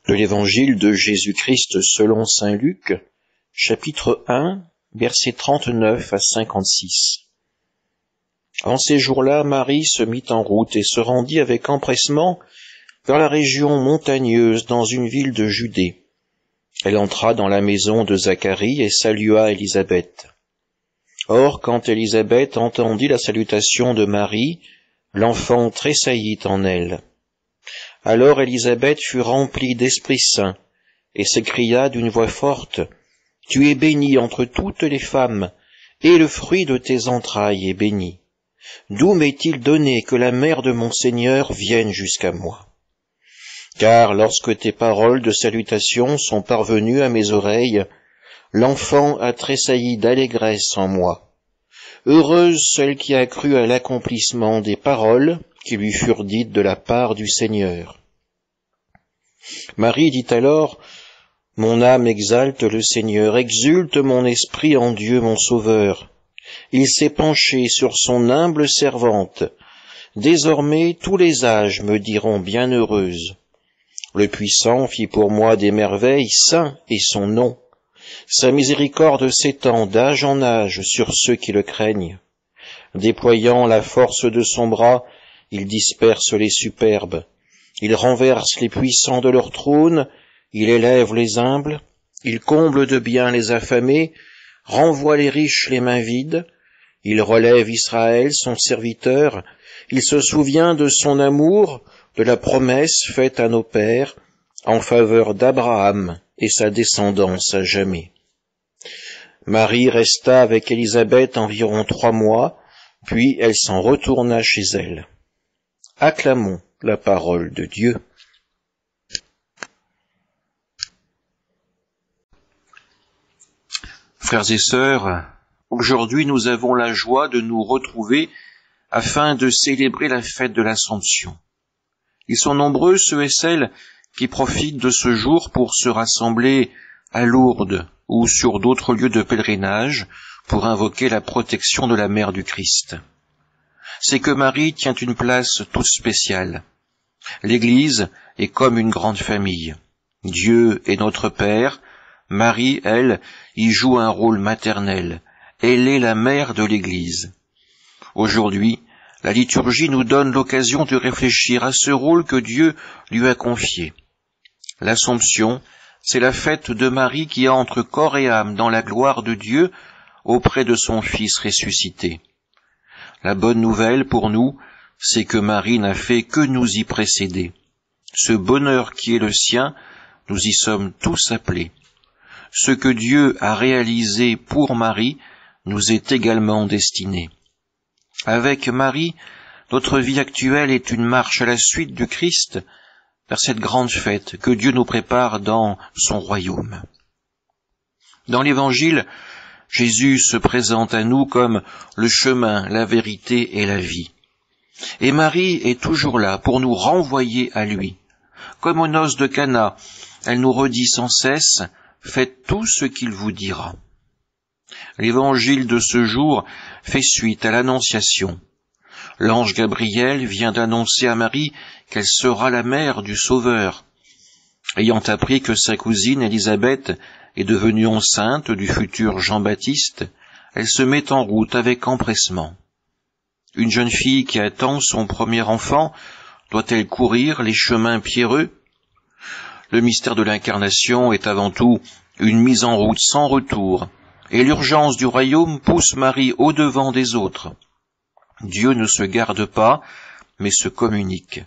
De l'Évangile de Jésus-Christ selon saint Luc, chapitre 1, versets 39 à 56. En ces jours-là, Marie se mit en route et se rendit avec empressement vers la région montagneuse dans une ville de Judée. Elle entra dans la maison de Zacharie et salua Élisabeth. Or, quand Élisabeth entendit la salutation de Marie, l'enfant tressaillit en elle. Alors Élisabeth fut remplie d'Esprit Saint, et s'écria d'une voix forte, « Tu es bénie entre toutes les femmes, et le fruit de tes entrailles est béni. D'où m'est-il donné que la mère de mon Seigneur vienne jusqu'à moi? Car lorsque tes paroles de salutation sont parvenues à mes oreilles, l'enfant a tressailli d'allégresse en moi. Heureuse celle qui a cru à l'accomplissement des paroles qui lui furent dites de la part du Seigneur. » Marie dit alors, « Mon âme exalte le Seigneur, exulte mon esprit en Dieu mon Sauveur. Il s'est penché sur son humble servante. Désormais tous les âges me diront bienheureuse. Le Puissant fit pour moi des merveilles, saint est son nom. Sa miséricorde s'étend d'âge en âge sur ceux qui le craignent. Déployant la force de son bras, il disperse les superbes. Il renverse les puissants de leur trône, il élève les humbles, il comble de bien les affamés, renvoie les riches les mains vides, il relève Israël, son serviteur, il se souvient de son amour, de la promesse faite à nos pères, en faveur d'Abraham et sa descendance à jamais. » Marie resta avec Élisabeth environ 3 mois, puis elle s'en retourna chez elle. Acclamons la parole de Dieu. Frères et sœurs, aujourd'hui nous avons la joie de nous retrouver afin de célébrer la fête de l'Assomption. Ils sont nombreux ceux et celles qui profitent de ce jour pour se rassembler à Lourdes ou sur d'autres lieux de pèlerinage pour invoquer la protection de la Mère du Christ. C'est que Marie tient une place toute spéciale. L'Église est comme une grande famille. Dieu est notre Père. Marie, elle, y joue un rôle maternel. Elle est la mère de l'Église. Aujourd'hui, la liturgie nous donne l'occasion de réfléchir à ce rôle que Dieu lui a confié. L'Assomption, c'est la fête de Marie qui entre corps et âme dans la gloire de Dieu auprès de son Fils ressuscité. La bonne nouvelle pour nous, c'est que Marie n'a fait que nous y précéder. Ce bonheur qui est le sien, nous y sommes tous appelés. Ce que Dieu a réalisé pour Marie nous est également destiné. Avec Marie, notre vie actuelle est une marche à la suite du Christ vers cette grande fête que Dieu nous prépare dans son royaume. Dans l'Évangile, Jésus se présente à nous comme le chemin, la vérité et la vie. Et Marie est toujours là pour nous renvoyer à lui. Comme aux noces de Cana, elle nous redit sans cesse « Faites tout ce qu'il vous dira ». L'Évangile de ce jour fait suite à l'Annonciation. L'ange Gabriel vient d'annoncer à Marie qu'elle sera la mère du Sauveur. Ayant appris que sa cousine Élisabeth est devenue enceinte du futur Jean-Baptiste, elle se met en route avec empressement. Une jeune fille qui attend son premier enfant, doit-elle courir les chemins pierreux? Le mystère de l'incarnation est avant tout une mise en route sans retour, et l'urgence du royaume pousse Marie au-devant des autres. Dieu ne se garde pas, mais se communique.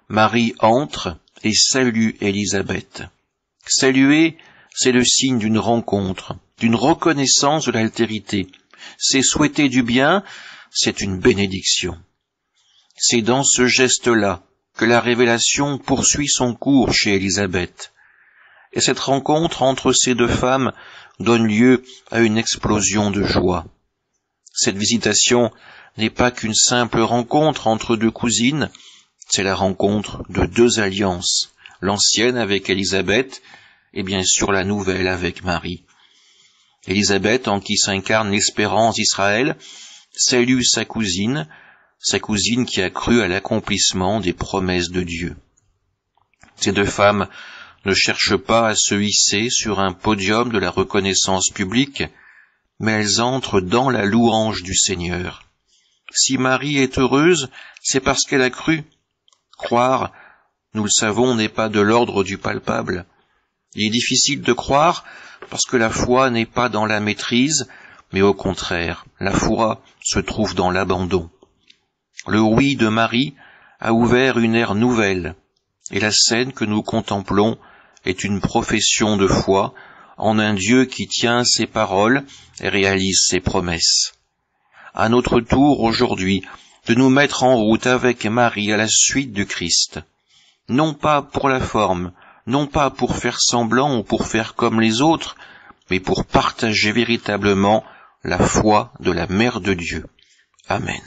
Marie entre et salue Élisabeth. Saluer, c'est le signe d'une rencontre, d'une reconnaissance de l'altérité. C'est souhaiter du bien, c'est une bénédiction. C'est dans ce geste-là que la révélation poursuit son cours chez Élisabeth. Et cette rencontre entre ces deux femmes donne lieu à une explosion de joie. Cette visitation n'est pas qu'une simple rencontre entre deux cousines, c'est la rencontre de deux alliances, l'ancienne avec Élisabeth et bien sûr la nouvelle avec Marie. Élisabeth, en qui s'incarne l'espérance d'Israël, salue sa cousine qui a cru à l'accomplissement des promesses de Dieu. Ces deux femmes ne cherchent pas à se hisser sur un podium de la reconnaissance publique, mais elles entrent dans la louange du Seigneur. Si Marie est heureuse, c'est parce qu'elle a cru. Croire, nous le savons, n'est pas de l'ordre du palpable. Il est difficile de croire parce que la foi n'est pas dans la maîtrise, mais au contraire, la foi se trouve dans l'abandon. Le oui de Marie a ouvert une ère nouvelle, et la scène que nous contemplons est une profession de foi en un Dieu qui tient ses paroles et réalise ses promesses. À notre tour aujourd'hui de nous mettre en route avec Marie à la suite du Christ, non pas pour la forme, non pas pour faire semblant ou pour faire comme les autres, mais pour partager véritablement la foi de la Mère de Dieu. Amen.